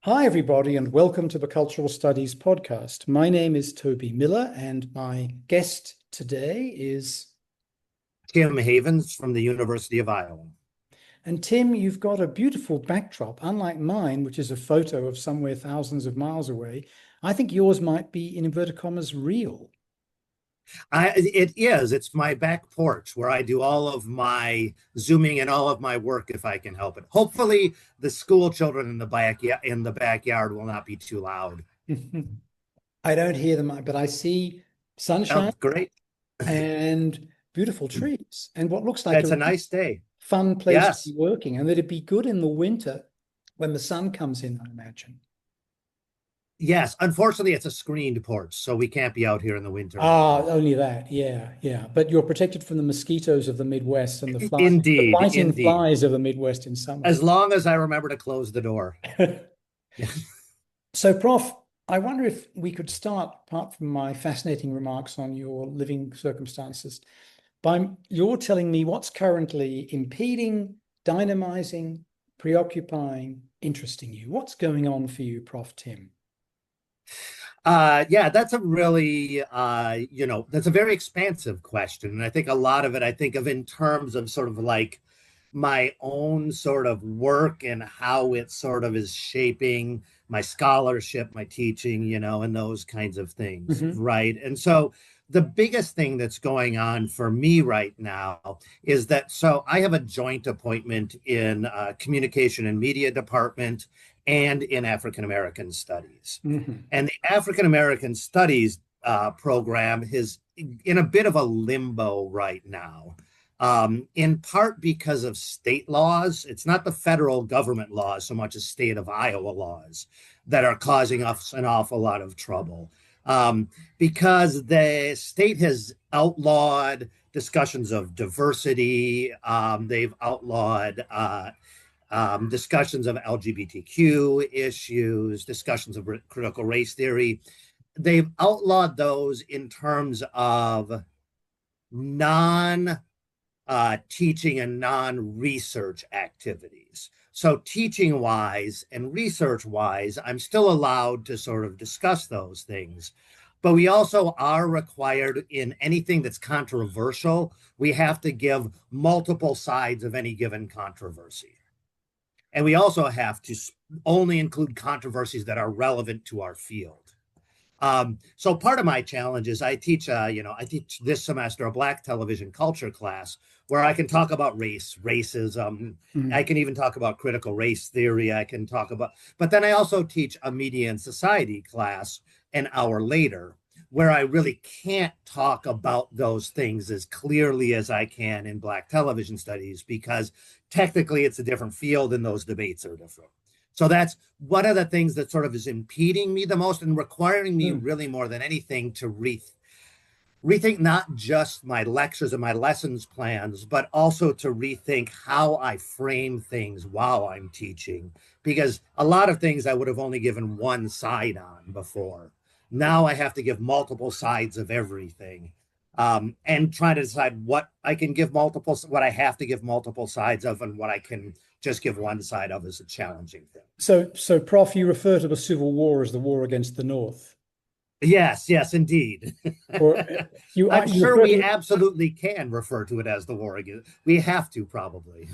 Hi, everybody, and welcome to the Cultural Studies podcast. My name is Toby Miller, and my guest today is. Tim Havens from the University of Iowa. And Tim, you've got a beautiful backdrop, unlike mine, which is a photo of somewhere thousands of miles away. I think yours might be, in inverted commas, real. It is. It's my back porch where I do all of my zooming and all of my work if I can help it. Hopefully, the school children in the backyard will not be too loud. I don't hear them, but I see Oh, sunshine great. and beautiful trees and what looks like It's a a nice day. fun place to be Yes. working, and that it'd be good in the winter when the sun comes in, I imagine. Yes. Unfortunately, it's a screened porch, so we can't be out here in the winter Ah, anymore. only that. Yeah, yeah. But you're protected from the mosquitoes of the Midwest and the Indeed, biting indeed. flies of the Midwest in summer. As long as I remember to close the door. So, Prof, I wonder if we could start, apart from my fascinating remarks on your living circumstances, by you're telling me what's currently impeding, dynamizing, preoccupying, interesting you. What's going on for you, Prof. Tim? Yeah, that's a really, that's a very expansive question. And I think a lot of it, I think of in terms of sort of like my own sort of work and how it sort of is shaping my scholarship, my teaching, and those kinds of things, Hmm. right? And so the biggest thing that's going on for me right now is that so I have a joint appointment in communication and media department and in African American studies. Hmm. And the African American Studies program is in a bit of a limbo right now, in part because of state laws. It's not the federal government laws so much as state of Iowa laws that are causing us an awful lot of trouble. Because the state has outlawed discussions of diversity, they've outlawed discussions of LGBTQ issues, discussions of critical race theory. They've outlawed those in terms of non teaching and non research activities. So, teaching wise and research wise, I'm still allowed to sort of discuss those things. But we also are required in anything that's controversial, we have to give multiple sides of any given controversy. And we also have to only include controversies that are relevant to our field. So part of my challenge is I teach this semester a Black television culture class where I can talk about race, racism. I Hmm. can even talk about critical race theory. But then I also teach a media and society class an hour later where I really can't talk about those things as clearly as I can in Black television studies because technically it's a different field and those debates are different. So that's one of the things that sort of is impeding me the most and requiring me Hmm. really more than anything to rethink not just my lectures and my lessons plans, but also to rethink how I frame things while I'm teaching. Because a lot of things I would have only given one side on before. Now I have to give multiple sides of everything. And trying to decide what I have to give multiple sides of, and what I can just give one side of is a challenging thing. So, Prof, you refer to the Civil War as the war against the North, Yes, yes, indeed. or I'm you sure refer we to absolutely can refer to it as the war against. We have to probably.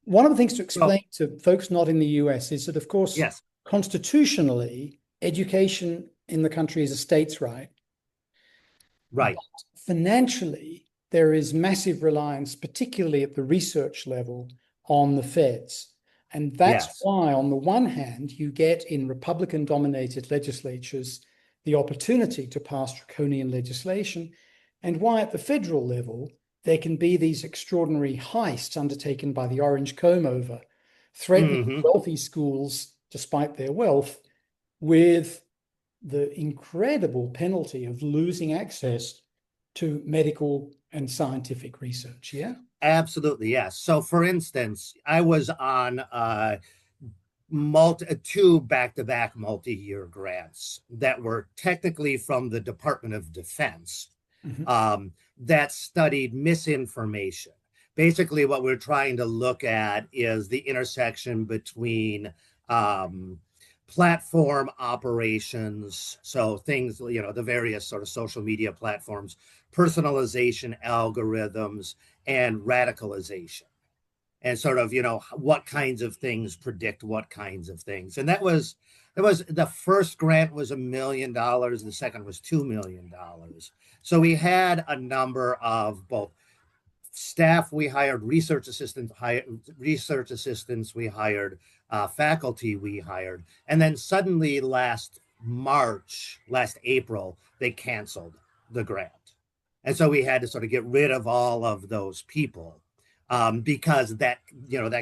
one of the things to So explain to folks not in the US is that, of course, yes, constitutionally, education in the country is a state's right, but right. financially, there is massive reliance, particularly at the research level, on the feds. And that's Yes. why, on the one hand, you get in Republican dominated legislatures the opportunity to pass draconian legislation, and why at the federal level, there can be these extraordinary heists undertaken by the Orange Comb over, threatening Hmm. wealthy schools, despite their wealth, with the incredible penalty of losing access to medical and scientific research. Yeah. Absolutely, yes. So for instance, I was on two back-to-back multi-year grants that were technically from the Department of Defense, Mhm. that studied misinformation. Basically, what we're trying to look at is the intersection between platform operations. So things, the various sort of social media platforms, personalization algorithms, and radicalization. And sort of, what kinds of things predict what kinds of things. And that was the first grant was $1 million. The second was $2 million. So we had a number of both staff we hired, research assistants, we hired, faculty we hired, and then suddenly last April, they canceled the grant, and so we had to sort of get rid of all of those people, because that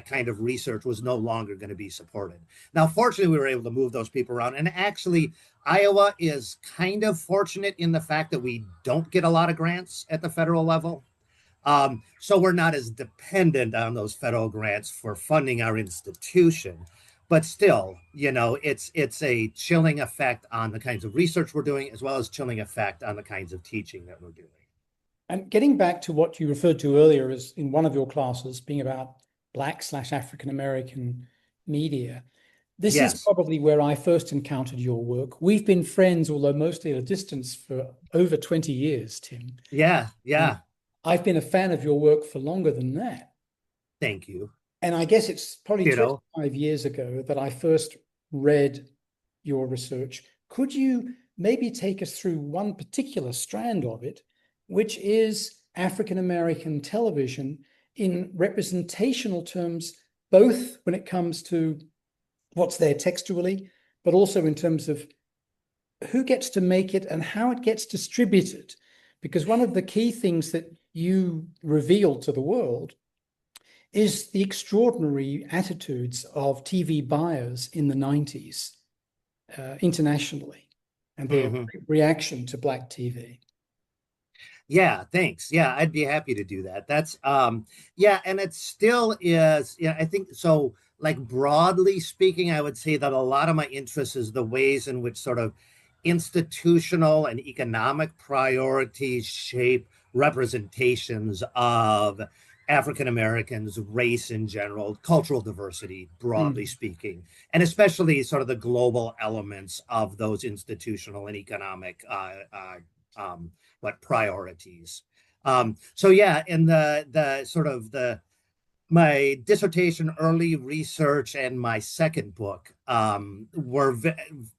kind of research was no longer going to be supported. Now, fortunately, we were able to move those people around, and actually, Iowa is kind of fortunate in the fact that we don't get a lot of grants at the federal level. So we're not as dependent on those federal grants for funding our institution, but still, it's a chilling effect on the kinds of research we're doing, as well as chilling effect on the kinds of teaching that we're doing. And getting back to what you referred to earlier as in one of your classes being about Black/African American media, this Yes. is probably where I first encountered your work. We've been friends, although mostly at a distance, for over 20 years, Tim. Yeah. I've been a fan of your work for longer than that. Thank you. And I guess it's probably 25 years ago that I first read your research. Could you maybe take us through one particular strand of it, which is African American television in representational terms, both when it comes to what's there textually, but also in terms of who gets to make it and how it gets distributed? Because one of the key things that you revealed to the world is the extraordinary attitudes of TV buyers in the 90s internationally, and their reaction to Black TV. Yeah, thanks. Yeah, I'd be happy to do that. That's yeah, and it still is, I think so. Like, broadly speaking, I would say that a lot of my interest is the ways in which sort of institutional and economic priorities shape representations of African Americans, race in general, cultural diversity, broadly speaking, and especially sort of the global elements of those institutional and economic priorities. So yeah, in the sort of my dissertation, early research, and my second book were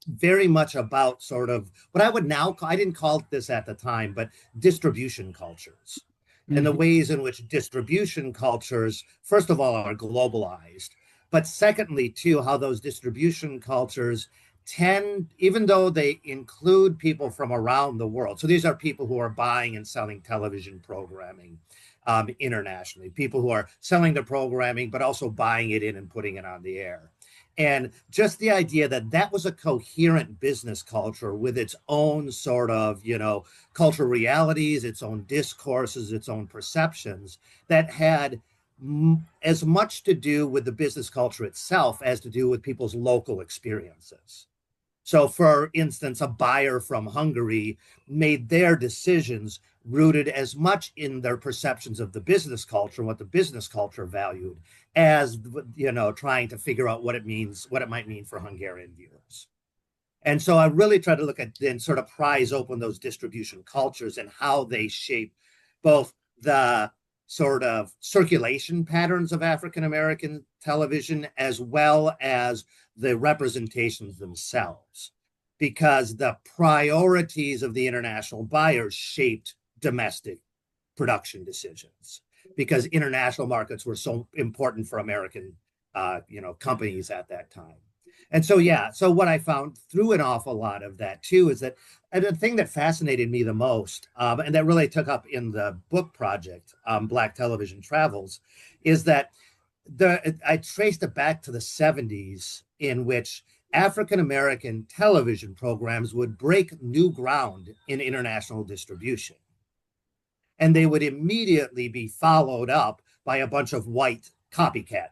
very much about sort of what I would now call, I didn't call it this at the time, but distribution cultures, and the ways in which distribution cultures, first of all, are globalized, but secondly, too, how those distribution cultures tend, even though they include people from around the world. So these are people who are buying and selling television programming internationally, people who are selling the programming, but also buying it in and putting it on the air. And just the idea that that was a coherent business culture with its own sort of, cultural realities, its own discourses, its own perceptions, that had as much to do with the business culture itself as to do with people's local experiences. So, for instance, a buyer from Hungary made their decisions rooted as much in their perceptions of the business culture, what the business culture valued, as, trying to figure out what it might mean for Hungarian viewers. And so I really try to look at and sort of prise open those distribution cultures and how they shape both the sort of circulation patterns of African American television, as well as the representations themselves, because the priorities of the international buyers shaped domestic production decisions, because international markets were so important for American, companies at that time. And so, yeah, so what I found through an awful lot of that too is that, and the thing that fascinated me the most, and that really took up in the book project, Black Television Travels, is that I traced it back to the 70s, in which African American television programs would break new ground in international distribution. And they would immediately be followed up by a bunch of white copycat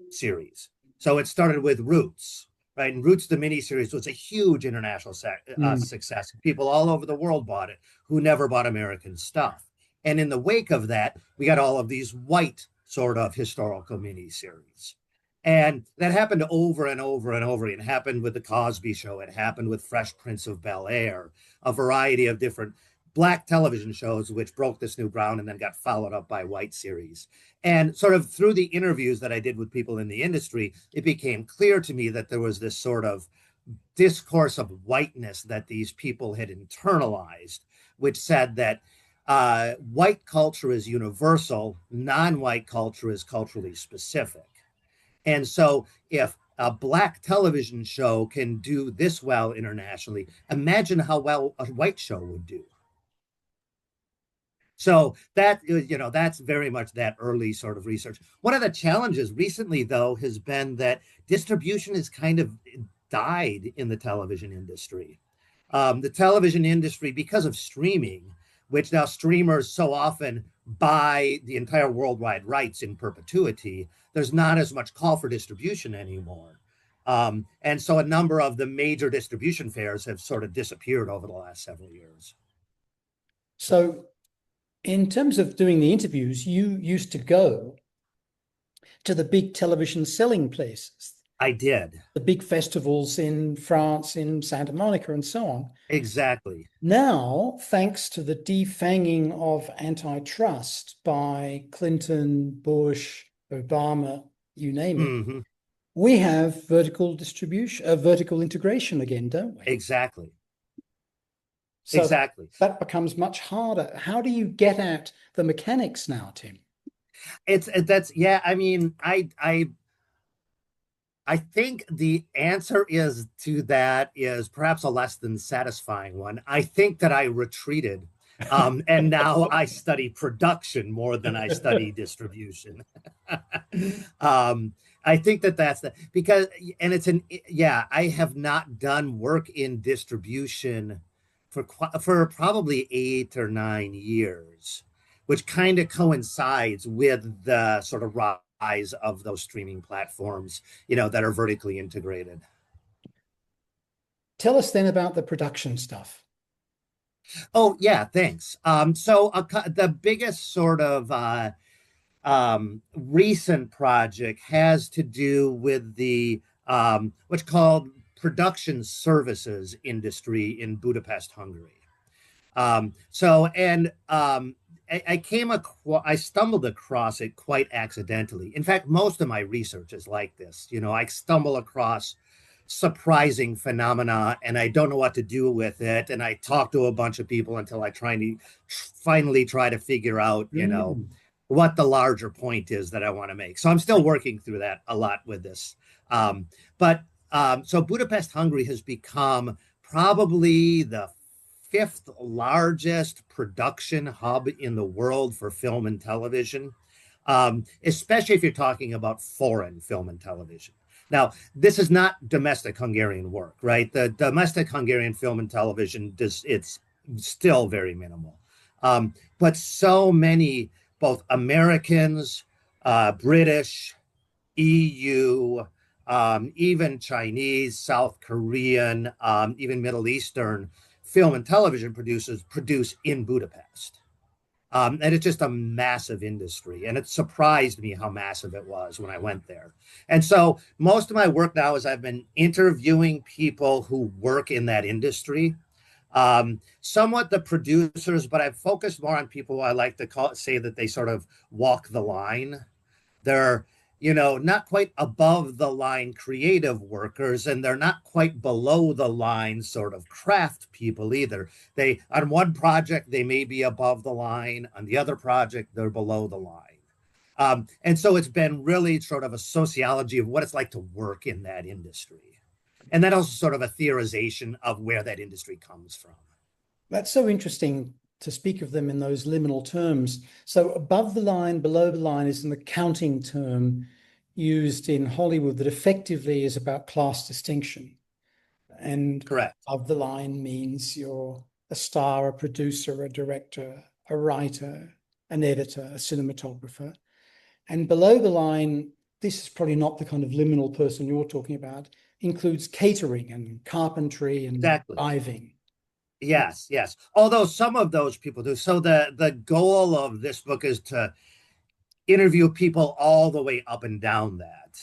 series. So it started with Roots, right? And Roots, the miniseries, was a huge international success. People all over the world bought it who never bought American stuff. And in the wake of that, we got all of these white sort of historical miniseries. And that happened over and over and over. It happened with The Cosby Show. It happened with Fresh Prince of Bel-Air, a variety of different black television shows, which broke this new ground and then got followed up by white series. And sort of through the interviews that I did with people in the industry, it became clear to me that there was this sort of discourse of whiteness that these people had internalized, which said that white culture is universal, non-white culture is culturally specific. And so if a black television show can do this well internationally, imagine how well a white show would do. So that, that's very much that early sort of research. One of the challenges recently, though, has been that distribution has kind of died in the television industry. The television industry, because of streaming, which now streamers so often buy the entire worldwide rights in perpetuity, there's not as much call for distribution anymore. And so a number of the major distribution fairs have sort of disappeared over the last several years. So in terms of doing the interviews, you used to go to the big television selling places. I did. The big festivals in France, in Santa Monica, and so on. Exactly. Now, thanks to the defanging of antitrust by Clinton, Bush, Obama, you name it, Mm-hmm. we have vertical distribution, vertical integration again, don't we? Exactly. So exactly. That becomes much harder. How do you get at the mechanics now, Tim? Yeah. I mean, I think the answer is to that is perhaps a less than satisfying one. I think that I retreated, and now I study production more than I study distribution. I think that's because, and I have not done work in distribution for probably 8 or 9 years, which kind of coincides with the sort of rise of those streaming platforms, that are vertically integrated. Tell us then about the production stuff. Oh, yeah, thanks. So the biggest sort of recent project has to do with the what's called production services industry in Budapest, Hungary. I stumbled across it quite accidentally. In fact, most of my research is like this. I stumble across surprising phenomena and I don't know what to do with it. And I talk to a bunch of people until I finally try to figure out, what the larger point is that I want to make. So I'm still working through that a lot with this. So Budapest, Hungary has become probably the 5th largest production hub in the world for film and television, especially if you're talking about foreign film and television. Now, this is not domestic Hungarian work, right? The domestic Hungarian film and television, it's still very minimal. But so many, both Americans, British, EU, even Chinese, South Korean, even Middle Eastern film and television producers produce in Budapest. And it's just a massive industry. And it surprised me how massive it was when I went there. And so most of my work now is I've been interviewing people who work in that industry, somewhat the producers, but I've focused more on people who I like to say that they sort of walk the line. They're not quite above the line creative workers, and they're not quite below the line sort of craft people either. On one project, they may be above the line. On the other project, they're below the line. And so it's been really sort of a sociology of what it's like to work in that industry. And then also sort of a theorization of where that industry comes from. That's so interesting to speak of them in those liminal terms. So above the line, below the line is an accounting term used in Hollywood that effectively is about class distinction. And correct. Above the line means you're a star, a producer, a director, a writer, an editor, a cinematographer. And below the line, this is probably not the kind of liminal person you're talking about, includes catering and carpentry and diving. Yes. Although some of those people do. So the goal of this book is to interview people all the way up and down that.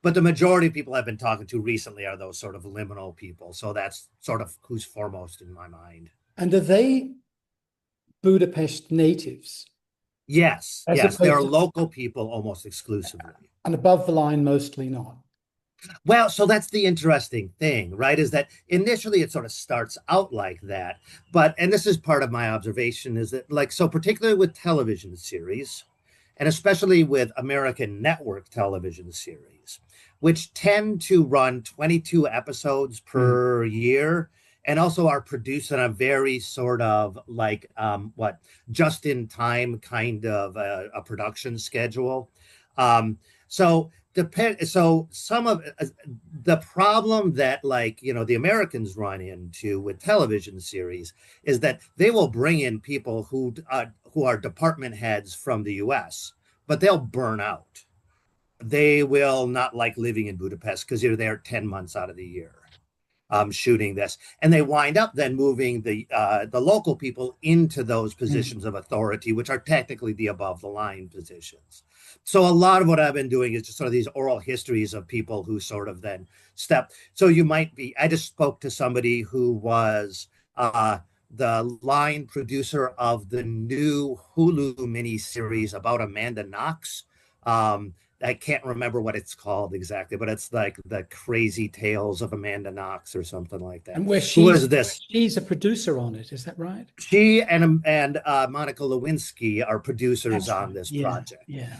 But the majority of people I've been talking to recently are those sort of liminal people. So that's sort of who's foremost in my mind. And are they Budapest natives Yes, as yes, they opposed are to, local people almost exclusively. and above the line mostly not? Well, so that's the interesting thing, right? Is that initially it sort of starts out like that. But, and this is part of my observation, is that, like, so particularly with television series, and especially with American network television series, which tend to run 22 episodes per year and also are produced on a very sort of like what just in time kind of a production schedule. So so some of the problem that, like, you know, the Americans run into with television series is that they will bring in people who are department heads from the US, but they'll burn out. They will not like living in Budapest because you're there 10 months out of the year shooting this, and they wind up then moving the local people into those positions of authority, which are technically the above the line positions. So a lot of what I've been doing is just sort of these oral histories of people who sort of then step. So you might be. I just spoke to somebody who was the line producer of the new Hulu miniseries about Amanda Knox. I can't remember what it's called exactly, but it's like the Crazy Tales of Amanda Knox or something like that. And where Who is this? she's a producer on it, is that right? She and Monica Lewinsky are producers That's on right. this Yeah, project. yeah.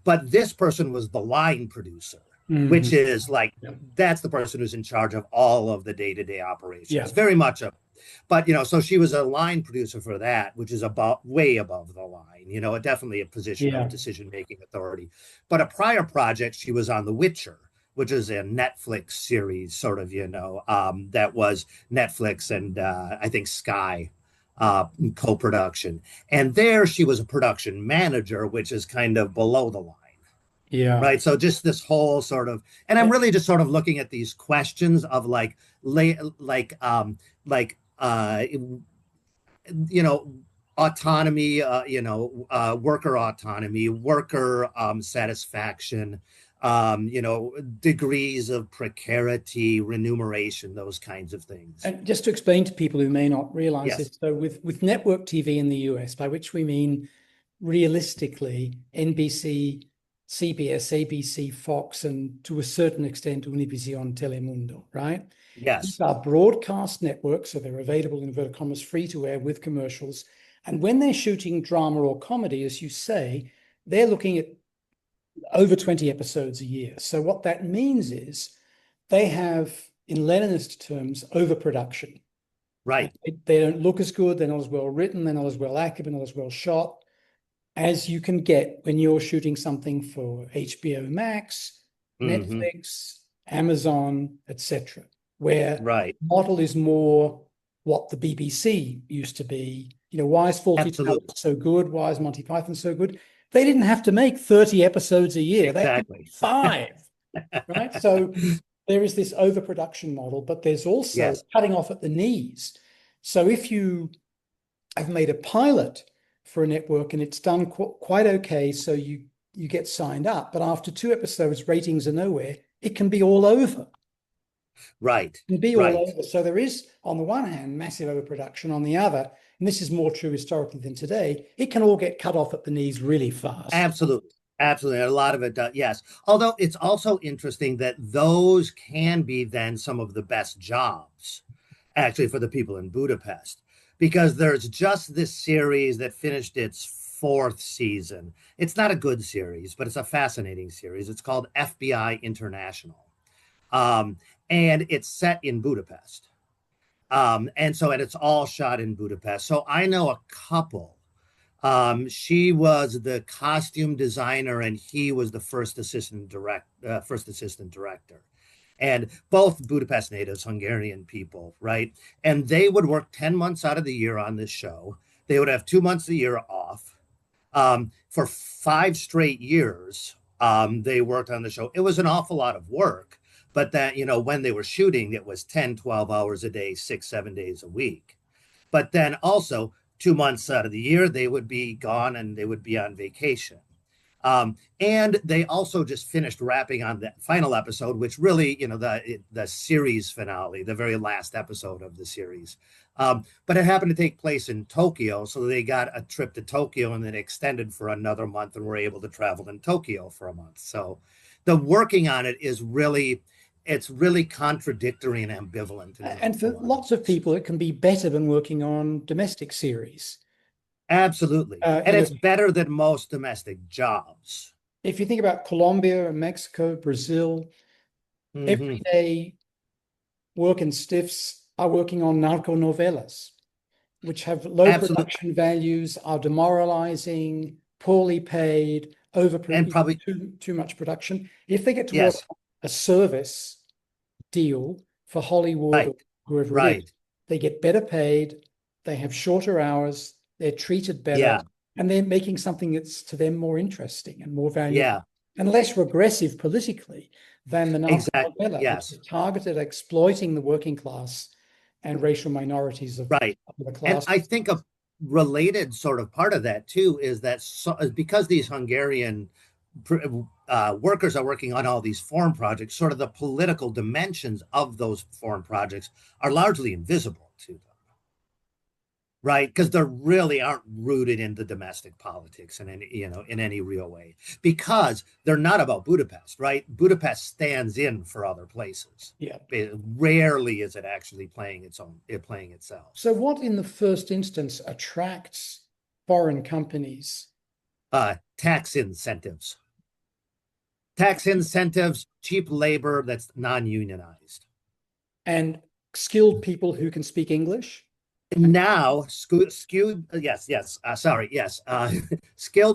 But this person was the line producer, which is like, that's the person who's in charge of all of the day-to-day operations. Yeah. Very much but, you know, so she was a line producer for that, which is about way above the line, you know, definitely a position of decision-making authority. But a prior project, she was on The Witcher, which is a Netflix series, sort of, you know, that was Netflix and I think Sky co-production. And there she was a production manager, which is kind of below the line. Yeah. Right. So just this whole sort of, and I'm really just sort of looking at these questions of like you know, autonomy, worker autonomy, worker satisfaction, you know, degrees of precarity, remuneration, those kinds of things. And just to explain to people who may not realize Yes. this, so with network TV in the US, by which we mean realistically NBC, CBS, ABC, Fox, and to a certain extent Univision Telemundo, right? Yes. These are broadcast networks, so they're available in inverted commas, free to air with commercials. And when they're shooting drama or comedy, as you say, they're looking at over 20 episodes a year. So what that means is they have, in Leninist terms, overproduction. Right. They don't look as good, they're not as well written, they're not as well acted, they're not as well shot as you can get when you're shooting something for HBO Max, Netflix, Amazon, etc., where the model is more what the BBC used to be. You know, why is Fawlty Towers so good? Why is Monty Python so good? They didn't have to make 30 episodes a year. Exactly. They had 5, right? So there is this overproduction model, but there's also cutting off at the knees. So if you have made a pilot for a network and it's done quite okay, so you get signed up, but after 2 episodes, ratings are nowhere, it can be all over. Right. It can be all over. So there is, on the one hand, massive overproduction. On the other, and this is more true historically than today, it can all get cut off at the knees really fast. Absolutely. Absolutely. A lot of it does. Yes. Although it's also interesting that those can be then some of the best jobs actually for the people in Budapest, because there's just this series that finished its 4th season. It's not a good series, but it's a fascinating series. It's called FBI International. And it's set in Budapest. And it's all shot in Budapest. So I know a couple. She was the costume designer and he was the first assistant director. And both Budapest natives, Hungarian people, right? And they would work 10 months out of the year on this show. They would have 2 months a year off. For 5 straight years, they worked on the show. It was an awful lot of work, but that, you know, when they were shooting, it was 10, 12 hours a day, 6, 7 days a week. But then also 2 months out of the year, they would be gone and they would be on vacation. And they also just finished wrapping on the final episode, which really, the series finale, the very last episode of the series. But it happened to take place in Tokyo, so they got a trip to Tokyo and then extended for another month and were able to travel in Tokyo for a month. So the working on it is really, it's really contradictory and ambivalent. And for lots of people, it can be better than working on domestic series. Absolutely. And it's better than most domestic jobs. If you think about Colombia, Mexico, Brazil, everyday work and stiffs are working on narco novelas, which have low production values, are demoralizing, poorly paid, and probably too much production. If they get to work a service deal for Hollywood or whoever it is, they get better paid, they have shorter hours, they're treated better, and they're making something that's to them more interesting and more valuable and less regressive politically than the narco novela. It's targeted at exploiting the working class and racial minorities of the class. And I think a related sort of part of that too is that because these Hungarian workers are working on all these foreign projects, sort of the political dimensions of those foreign projects are largely invisible to them. Right, because they really aren't rooted into domestic politics in any real way, because they're not about Budapest, right? Budapest stands in for other places. Rarely is it actually playing itself. So, what in the first instance attracts foreign companies? Tax incentives, cheap labor that's non-unionized, and skilled people who can speak English. Now, skilled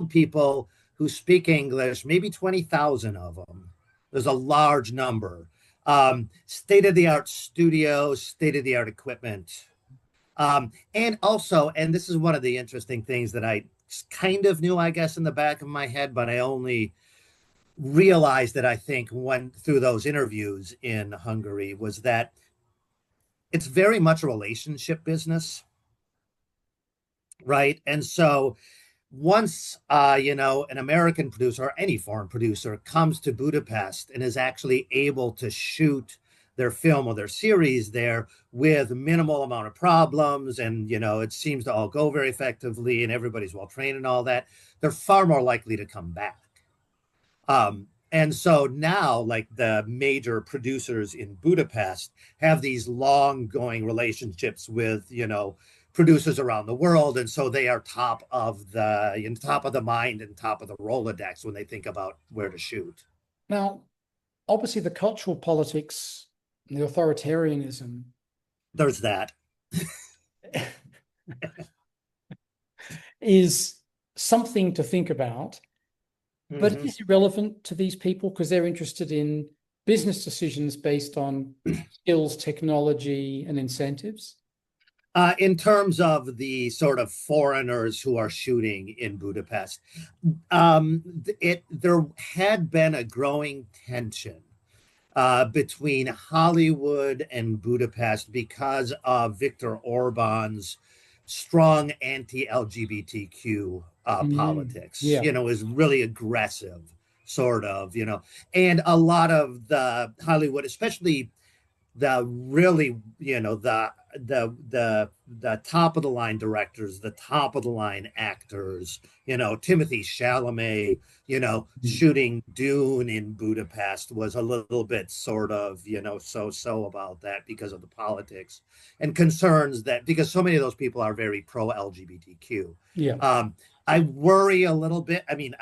people who speak English, maybe 20,000 of them. There's a large number. State-of-the-art studios, state-of-the-art equipment. And also, and this is one of the interesting things that I kind of knew, I guess, in the back of my head, but I only realized that I think through those interviews in Hungary, was that it's very much a relationship business, right? And so once, an American producer or any foreign producer comes to Budapest and is actually able to shoot their film or their series there with minimal amount of problems, and, it seems to all go very effectively and everybody's well trained and all that, they're far more likely to come back. And so now, like, the major producers in Budapest have these long-going relationships with, producers around the world, and so they are top of the mind and top of the Rolodex when they think about where to shoot. Now, obviously, the cultural politics and the authoritarianism. There's that. is something to think about. But it is irrelevant to these people because they're interested in business decisions based on skills, technology, and incentives. In terms of the sort of foreigners who are shooting in Budapest, there had been a growing tension between Hollywood and Budapest because of Viktor Orban's strong anti-LGBTQ politics, is really aggressive, sort of, and a lot of the Hollywood, especially the really, the top of the line directors, the top of the line actors, Timothy Chalamet, shooting Dune in Budapest was a little bit sort of, so about that because of the politics and concerns that, because so many of those people are very pro LGBTQ. I worry a little bit. I mean,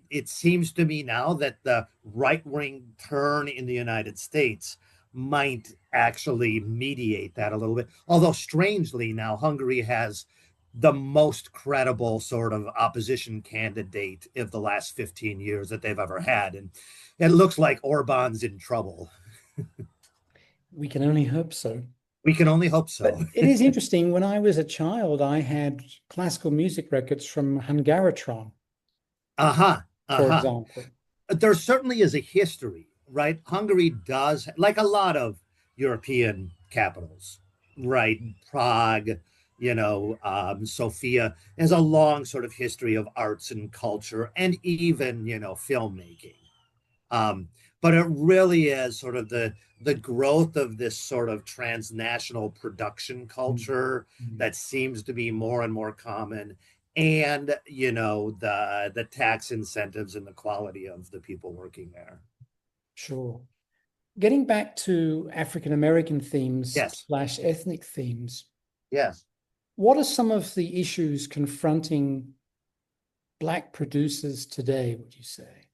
it seems to me now that the right-wing turn in the United States might actually mediate that a little bit. Although strangely now Hungary has the most credible sort of opposition candidate of the last 15 years that they've ever had. And it looks like Orban's in trouble. We can only hope so. We can only hope so. But it is interesting. When I was a child, I had classical music records from Hungaritron. For example. There certainly is a history, right? Hungary does, like a lot of European capitals, right? Prague, Sophia has a long sort of history of arts and culture and even, filmmaking. Um, but it really is sort of the growth of this sort of transnational production culture Mm. that seems to be more and more common, and the tax incentives and the quality of the people working there. Sure. Getting back to African American themes Yes, slash ethnic themes, yes. what are some of the issues confronting Black producers today, would you say?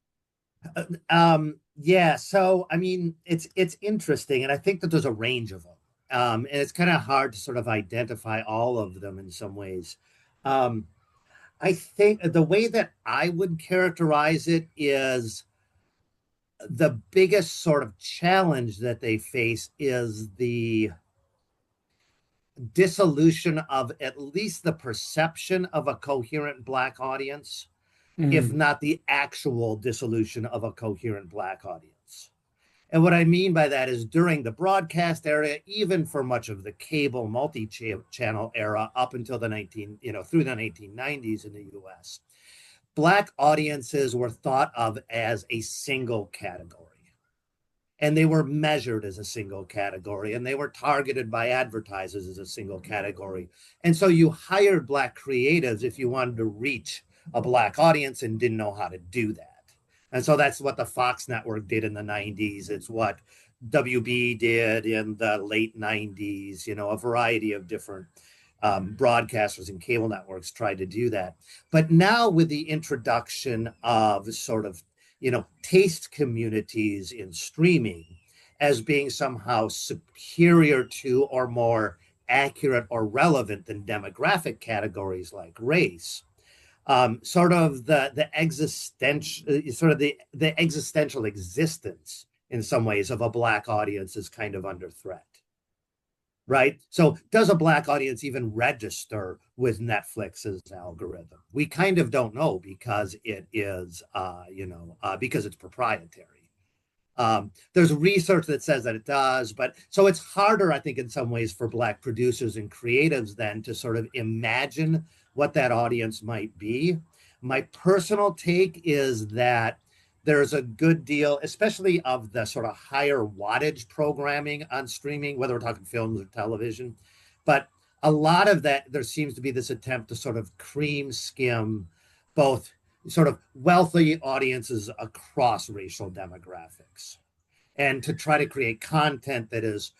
Yeah, so I mean, it's interesting, and I think that there's a range of them. And it's kind of hard to sort of identify all of them in some ways. Um, I think the way that I would characterize it is the biggest sort of challenge that they face is the dissolution of at least the perception of a coherent Black audience, if Mm. not the actual dissolution of a coherent Black audience. And what I mean by that is during the broadcast era, even for much of the cable multi-channel era up until through the 1990s in the US, Black audiences were thought of as a single category. And they were measured as a single category, and they were targeted by advertisers as a single category. And so you hired Black creatives if you wanted to reach a Black audience and didn't know how to do that. And so that's what the Fox network did in the 90s. It's what WB did in the late 90s. A variety of different broadcasters and cable networks tried to do that. But now, with the introduction of sort of, taste communities in streaming as being somehow superior to or more accurate or relevant than demographic categories like race, sort of the existential existence in some ways of a Black audience is kind of under threat, right? So does a Black audience even register with Netflix's algorithm? We kind of don't know because it is because it's proprietary. There's research that says that it does, but so it's harder, I think, in some ways for Black producers and creatives then to sort of imagine what that audience might be. My personal take is that there's a good deal, especially of the sort of higher wattage programming on streaming, whether we're talking films or television. But a lot of that, there seems to be this attempt to sort of cream skim both sort of wealthy audiences across racial demographics and to try to create content that is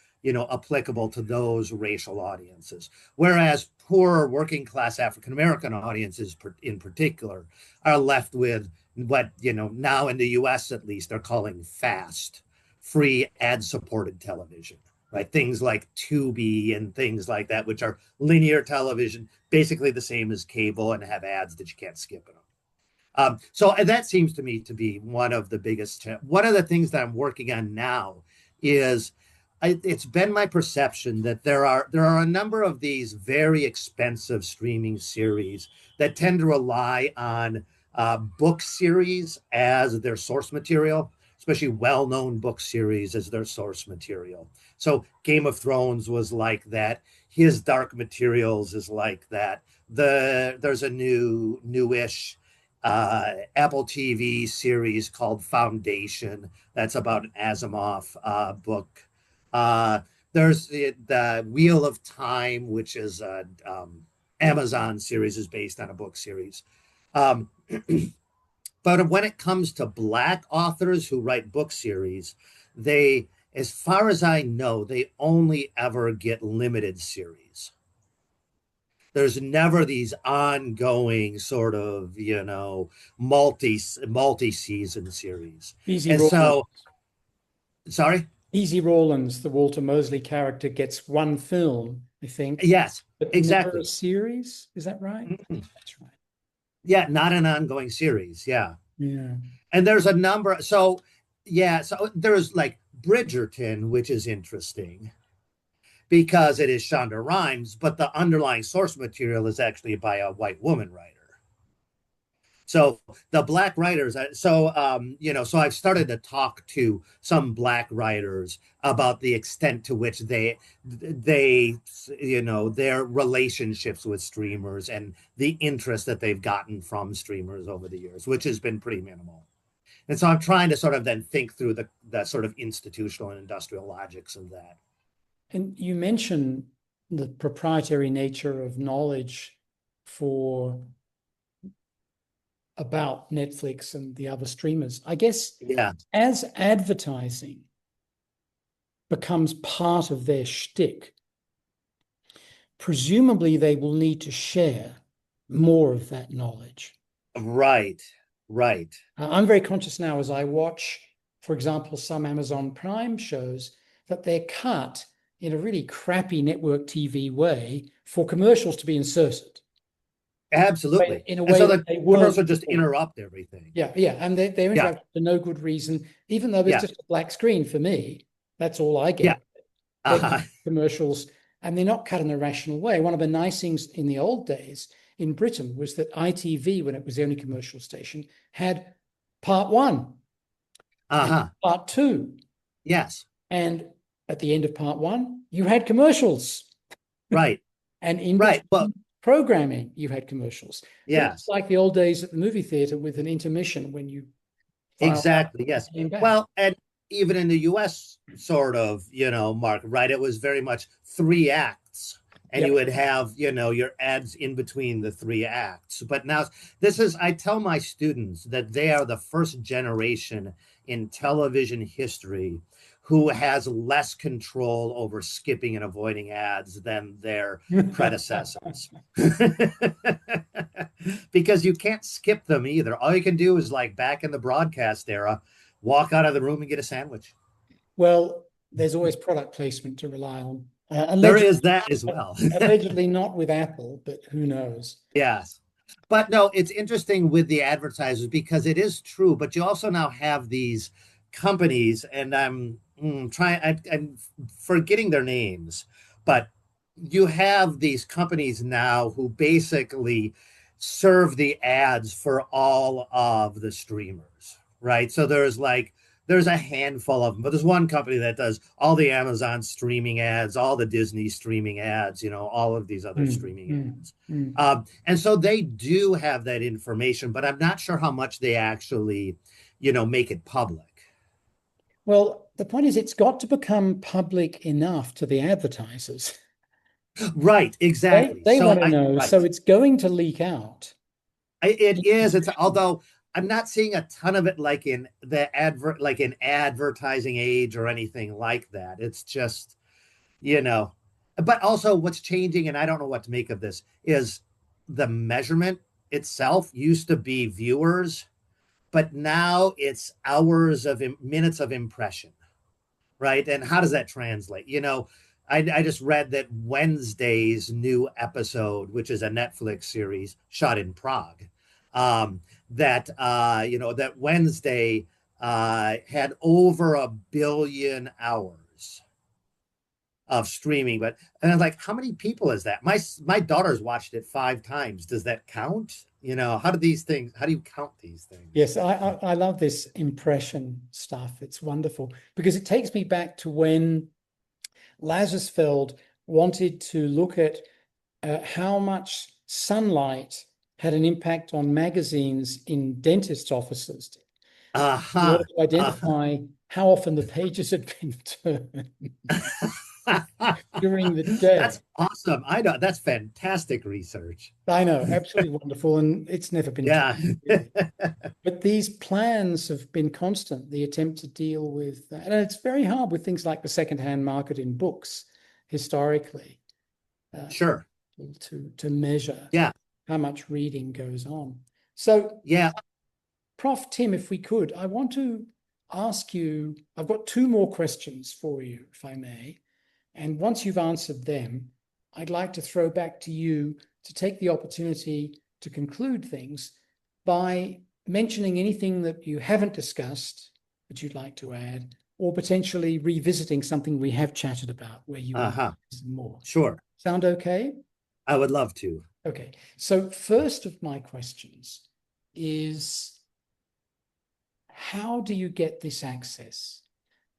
applicable to those racial audiences, whereas poorer working class African American audiences in particular are left with what now in the US at least are calling fast free ad supported television, right? Things like Tubi and things like that, which are linear television, basically the same as cable and have ads that you can't skip in them. So that seems to me to be one of the biggest. One of the things that I'm working on now is it's been my perception that there are a number of these very expensive streaming series that tend to rely on book series as their source material, especially well-known book series as their source material. So Game of Thrones was like that. His Dark Materials is like that. There's a newish Apple TV series called Foundation. That's about an Asimov book. Uh, there's the Wheel of Time, which is an Amazon series, is based on a book series. Um, but when it comes to Black authors who write book series, they, as far as I know, they only ever get limited series. There's never these ongoing sort of multi-season series. Easy And Rawlins. so sorry. Easy Rawlins, the Walter Mosley character, gets one film, I think, Yes, but never a exactly. series. Is that right? That's right. Yeah, not an ongoing series. Yeah. Yeah. And there's a number. So yeah, so there's like Bridgerton, which is interesting because it is Shonda Rhimes, but the underlying source material is actually by a white woman writer. So the black writers, so I've started to talk to some black writers about the extent to which their relationships with streamers and the interest that they've gotten from streamers over the years, which has been pretty minimal. And so I'm trying to sort of then think through the sort of institutional and industrial logics of that. And you mentioned the proprietary nature of knowledge about Netflix and the other streamers. I guess Yeah. as advertising becomes part of their shtick, presumably they will need to share more of that knowledge. Right. Right. I'm very conscious now as I watch, for example, some Amazon Prime shows that they're cut in a really crappy network TV way for commercials to be inserted. Absolutely. In a and way so that the they weren't commercial just before. interrupt everything. Yeah, and they're interrupted for no good reason, even though there's just a black screen for me. That's all I get. Uh-huh. Commercials, and they're not cut in a rational way. One of the nice things in the old days in Britain was that ITV, when it was the only commercial station, had part one, part two. Yes. And at the end of part one, you had commercials. Right. And in programming, you had commercials. Yes. It's like the old days at the movie theater with an intermission when you exactly. Yes. Well, and even in the US sort of, Mark, right? It was very much 3 acts. And you would have, your ads in between the 3 acts. But now I tell my students that they are the first generation in television history who has less control over skipping and avoiding ads than their predecessors. Because you can't skip them either. All you can do is, like back in the broadcast era, walk out of the room and get a sandwich. Well, there's always product placement to rely on. There is that as well. Allegedly not with Apple, but who knows? Yes. But no, it's interesting with the advertisers because it is true, but you also now have these companies, and I'm forgetting their names, but you have these companies now who basically serve the ads for all of the streamers, right? So there's a handful of them, but there's one company that does all the Amazon streaming ads, all the Disney streaming ads, all of these other streaming ads. And so they do have that information, but I'm not sure how much they actually, make it public. Well, the point is it's got to become public enough to the advertisers. Right, exactly. They want to know, right. So it's going to leak out. It is. Although I'm not seeing a ton of it like in advertising age or anything like that. It's just, but also what's changing, and I don't know what to make of this, is the measurement itself used to be viewers, but now it's minutes of impression, right? And how does that translate? I just read that Wednesday's new episode, which is a Netflix series shot in Prague, that Wednesday had over 1 billion hours of streaming. And I'm like, how many people is that? My daughter's watched it 5 times. Does that count? How do you count these things? Yes, I love this impression stuff. It's wonderful because it takes me back to when Lazarsfeld wanted to look at how much sunlight had an impact on magazines in dentists' offices. In order to identify how often the pages had been turned during the day. That's awesome. I know. That's fantastic research. I know. Absolutely wonderful. And it's never been done. But these plans have been constant, the attempt to deal with that. And it's very hard with things like the secondhand market in books historically. Sure. To measure how much reading goes on. So, Prof. Tim, if we could, I want to ask you, I've got 2 more questions for you, if I may. And once you've answered them, I'd like to throw back to you to take the opportunity to conclude things by mentioning anything that you haven't discussed that you'd like to add, or potentially revisiting something we have chatted about where you want more. Sure. Sound okay? I would love to. Okay. So first of my questions is, how do you get this access?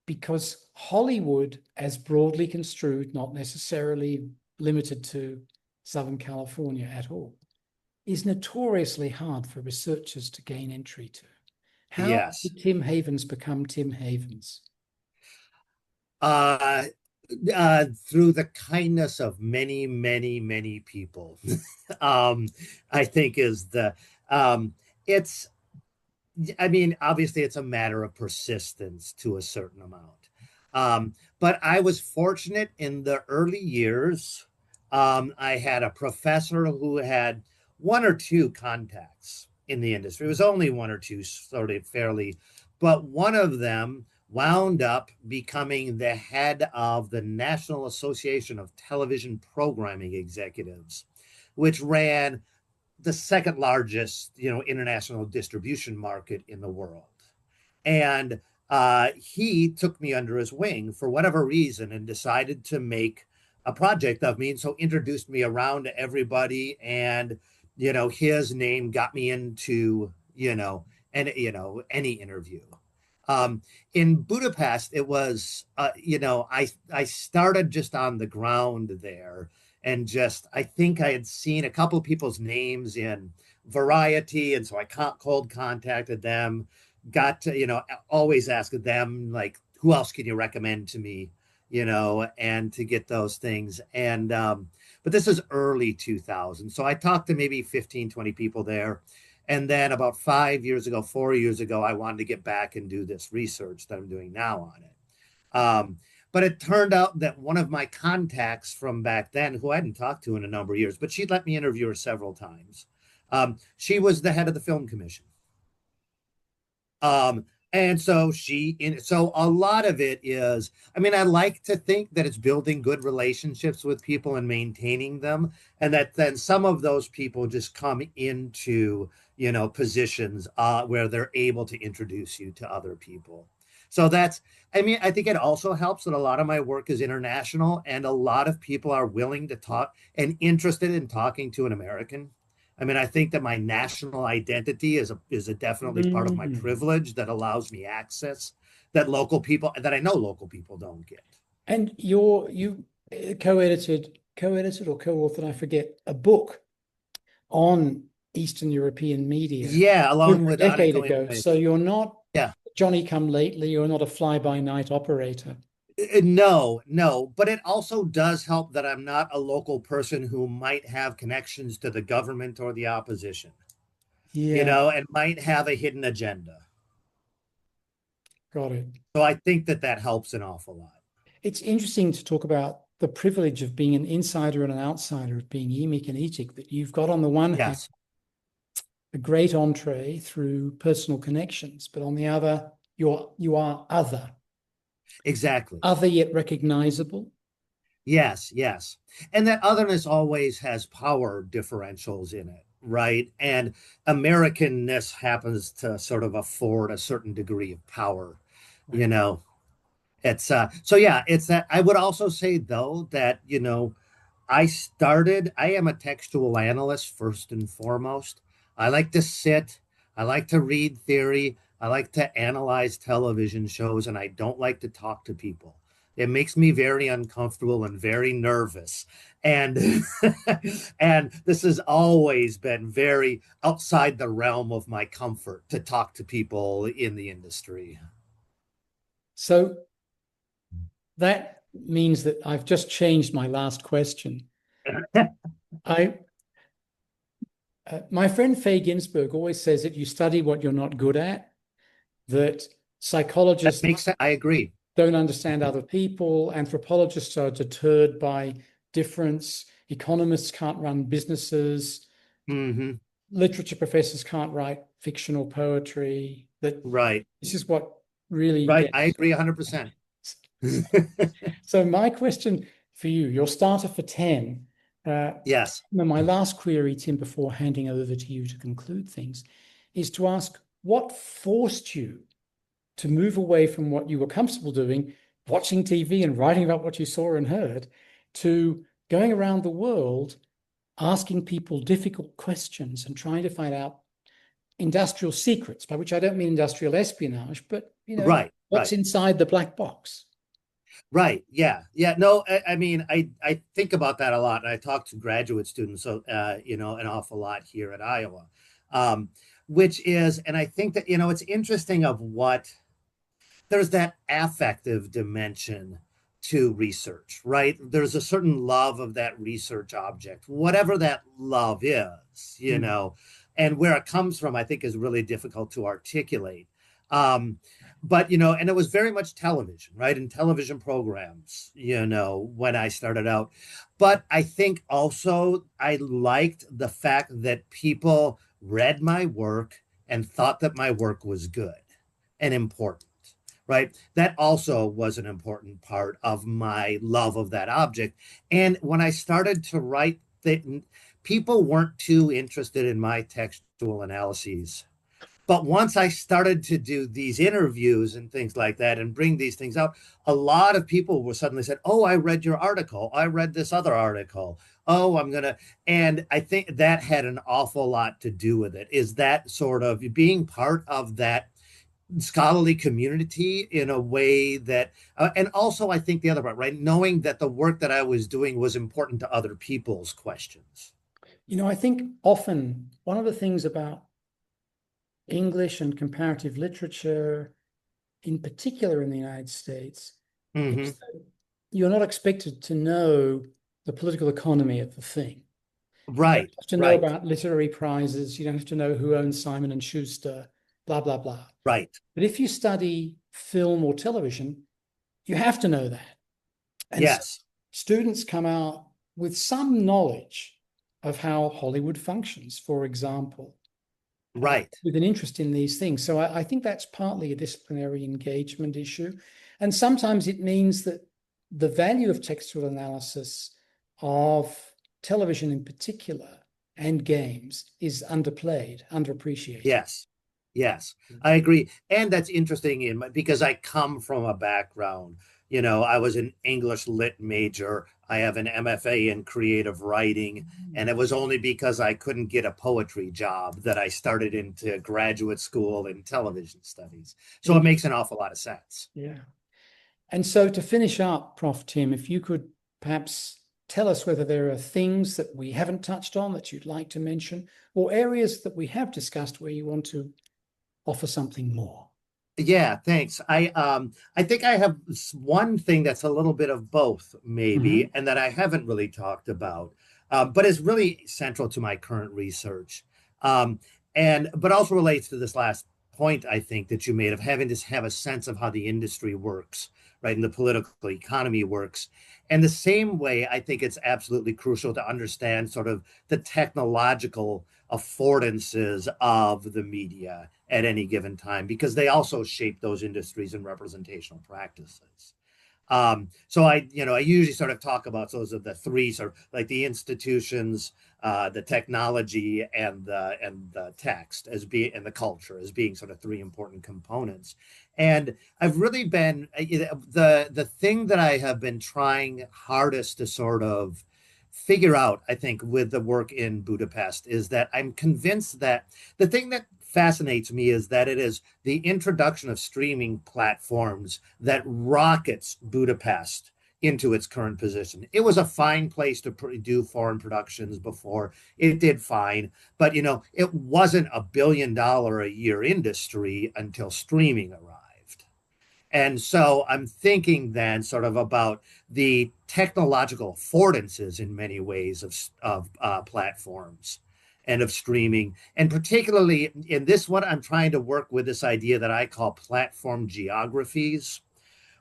Because Hollywood, as broadly construed, not necessarily limited to Southern California at all, is notoriously hard for researchers to gain entry to. How Yes. did Tim Havens become Tim Havens? Uh, through the kindness of many, many, many people. I think is the it's I mean, obviously it's a matter of persistence to a certain amount. But I was fortunate in the early years. I had a professor who had one or two contacts in the industry. It was only one or two, sort of fairly, but one of them wound up becoming the head of the National Association of Television Programming Executives, which ran the second largest, international distribution market in the world. And he took me under his wing for whatever reason and decided to make a project of me. And so introduced me around to everybody. And, his name got me into, any interview. In Budapest, it was, I started just on the ground there, and just, I think I had seen a couple of people's names in Variety, and so I cold contacted them, got to, always ask them, like, who else can you recommend to me, and to get those things. And but this is early 2000, so I talked to maybe 15, 20 people there. And then about 5 years ago, 4 years ago, I wanted to get back and do this research that I'm doing now on it. But it turned out that one of my contacts from back then, who I hadn't talked to in a number of years, but she'd let me interview her several times. She was the head of the film commission. And so so a lot of it is, I mean, I like to think that it's building good relationships with people and maintaining them. And that then some of those people just come into, positions where they're able to introduce you to other people. So I think it also helps that a lot of my work is international, and a lot of people are willing to talk and interested in talking to an American. I mean, I think that my national identity is a definitely part of my privilege that allows me access that I know local people don't get. And you co-edited or co-authored, I forget, a book on Eastern European media. Yeah, along with a decade ago. So you're not yeah. Johnny come lately, you're not a fly-by-night operator. No, but it also does help that I'm not a local person who might have connections to the government or the opposition. Yeah. And might have a hidden agenda. Got it. So I think that helps an awful lot. It's interesting to talk about the privilege of being an insider and an outsider, of being Emic and Etic, that you've got on the one hand a great entree through personal connections, but on the other, you are other. Exactly. Other yet recognizable. Yes. And that otherness always has power differentials in it, right? And Americanness happens to sort of afford a certain degree of power, right. It's so yeah, it's that. I would also say though that, I am a textual analyst first and foremost. I like to sit, I like to read theory, I like to analyze television shows, and I don't like to talk to people. It makes me very uncomfortable and very nervous. And and this has always been very outside the realm of my comfort to talk to people in the industry. So that means that I've just changed my last question. My friend Faye Ginsburg always says that you study what you're not good at, that psychologists I agree. Don't understand other people, anthropologists are deterred by difference, economists can't run businesses, literature professors can't write fictional poetry. Right. This is what really right. I agree 100%. So my question for you, your starter for 10. Yes. My last query, Tim, before handing over to you to conclude things, is to ask what forced you to move away from what you were comfortable doing, watching TV and writing about what you saw and heard, to going around the world, asking people difficult questions and trying to find out industrial secrets, by which I don't mean industrial espionage, but Right, what's right. inside the black box. Right. Yeah. Yeah. No, I mean, I think about that a lot. And I talk to graduate students, so, an awful lot here at Iowa, um, which is, and I think that, it's interesting of what there's that affective dimension to research, right? There's a certain love of that research object, whatever that love is, Mm. and where it comes from, I think is really difficult to articulate. But and it was very much television, right? And television programs, when I started out. But I think also I liked the fact that people read my work and thought that my work was good and important, right? That also was an important part of my love of that object. And when I started to write, people weren't too interested in my textual analyses. But once I started to do these interviews and things like that and bring these things out, a lot of people were suddenly said, "Oh, I read your article. I read this other article. Oh, I'm going to." And I think that had an awful lot to do with it, is that sort of being part of that scholarly community in a way that, and also I think the other part, right? Knowing that the work that I was doing was important to other people's questions. I think often one of the things about English and comparative literature, in particular in the United States, Mm-hmm. is that you're not expected to know the political economy of the thing. You don't Right, have to know right, about literary prizes. You don't have to know who owns Simon and Schuster, blah, blah, blah. right. But if you study film or television, you have to know that. And so Yes, students come out with some knowledge of how Hollywood functions, for example, right. with an interest in these things. So I think that's partly a disciplinary engagement issue. And sometimes it means that the value of textual analysis of television in particular and games is underplayed, underappreciated. Yes, yes, I agree. And that's interesting because I come from a background, I was an English lit major. I have an MFA in creative writing, and it was only because I couldn't get a poetry job that I started into graduate school in television studies. So it makes an awful lot of sense. Yeah. And so to finish up, Prof. Tim, if you could perhaps tell us whether there are things that we haven't touched on that you'd like to mention, or areas that we have discussed where you want to offer something more. Yeah, thanks. I think I have one thing that's a little bit of both, Mm-hmm. maybe, and that I haven't really talked about, but is really central to my current research. And but also relates to this last point I think that you made of having to have a sense of how the industry works, right, and the political economy works. And the same way, I think it's absolutely crucial to understand sort of the technological affordances of the media at any given time, because they also shape those industries and representational practices. So I usually sort of talk about those of the three sort of like the institutions, the technology, and the text as being, and the culture as being sort of three important components. And I've really been the thing that I have been trying hardest to sort of figure out, I think, with the work in Budapest is that I'm convinced that the thing that fascinates me is that it is the introduction of streaming platforms that rockets Budapest into its current position. It was a fine place to do foreign productions before. It did fine, but it wasn't $1 billion a year industry until streaming arrived. And so I'm thinking then sort of about the technological affordances in many ways of platforms and of streaming. And particularly in this one, I'm trying to work with this idea that I call platform geographies,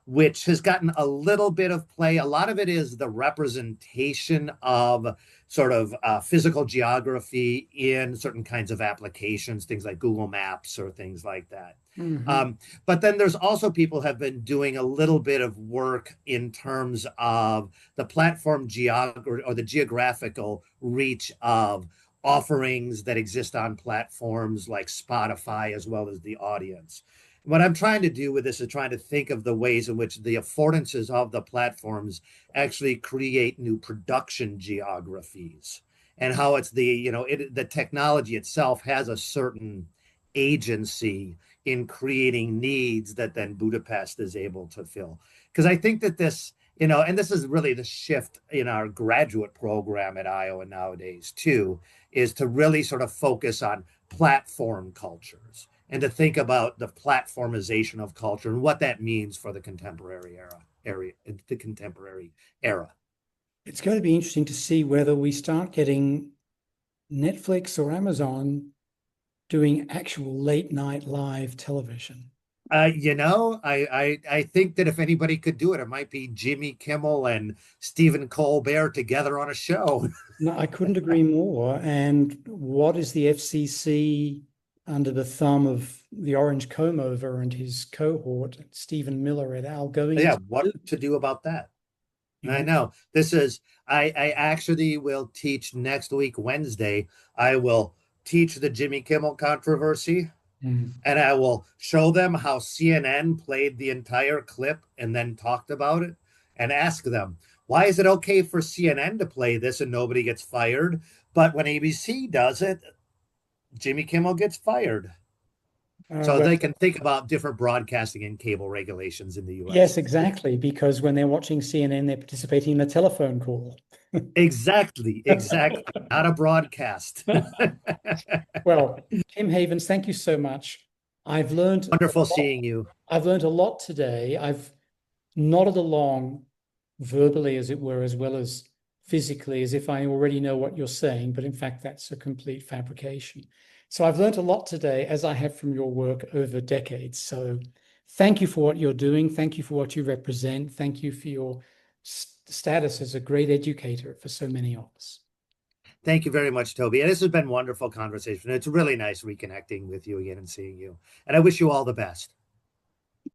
which has gotten a little bit of play. A lot of it is the representation of sort of physical geography in certain kinds of applications, things like Google Maps or things like that. Mm-hmm. But then there's also people have been doing a little bit of work in terms of the platform geography or the geographical reach of offerings that exist on platforms like Spotify, as well as the audience. What I'm trying to do with this is trying to think of the ways in which the affordances of the platforms actually create new production geographies, and how it's the technology itself has a certain agency in creating needs that then Budapest is able to fill. Because I think that this, and this is really the shift in our graduate program at Iowa nowadays, too, is to really sort of focus on platform cultures and to think about the platformization of culture and what that means for the contemporary era. It's going to be interesting to see whether we start getting Netflix or Amazon doing actual late night live television. I think that if anybody could do it, it might be Jimmy Kimmel and Stephen Colbert together on a show. No, I couldn't agree more. And what is the FCC under the thumb of the Orange Comb Over and his cohort, Stephen Miller et al., going Yeah, to what do? to do about that? You I know? know. I actually will teach next week, Wednesday. I will teach the Jimmy Kimmel controversy, Mm. and I will show them how CNN played the entire clip and then talked about it and ask them, why is it okay for CNN to play this and nobody gets fired? But when ABC does it, Jimmy Kimmel gets fired. So Well, they can think about different broadcasting and cable regulations in the yes, US. exactly. Because when they're watching CNN, they're participating in a telephone call. Exactly, exactly. Not a broadcast. Well, Tim Havens, thank you so much. I've learned a Wonderful lot. seeing you. I've learned a lot today. I've nodded along verbally, as it were, as well as physically, as if I already know what you're saying, but in fact, that's a complete fabrication. So I've learned a lot today, as I have from your work over decades. So thank you for what you're doing. Thank you for what you represent. Thank you for your status as a great educator for so many of us. Thank you very much, Toby. And this has been wonderful conversation. It's really nice reconnecting with you again and seeing you. And I wish you all the best.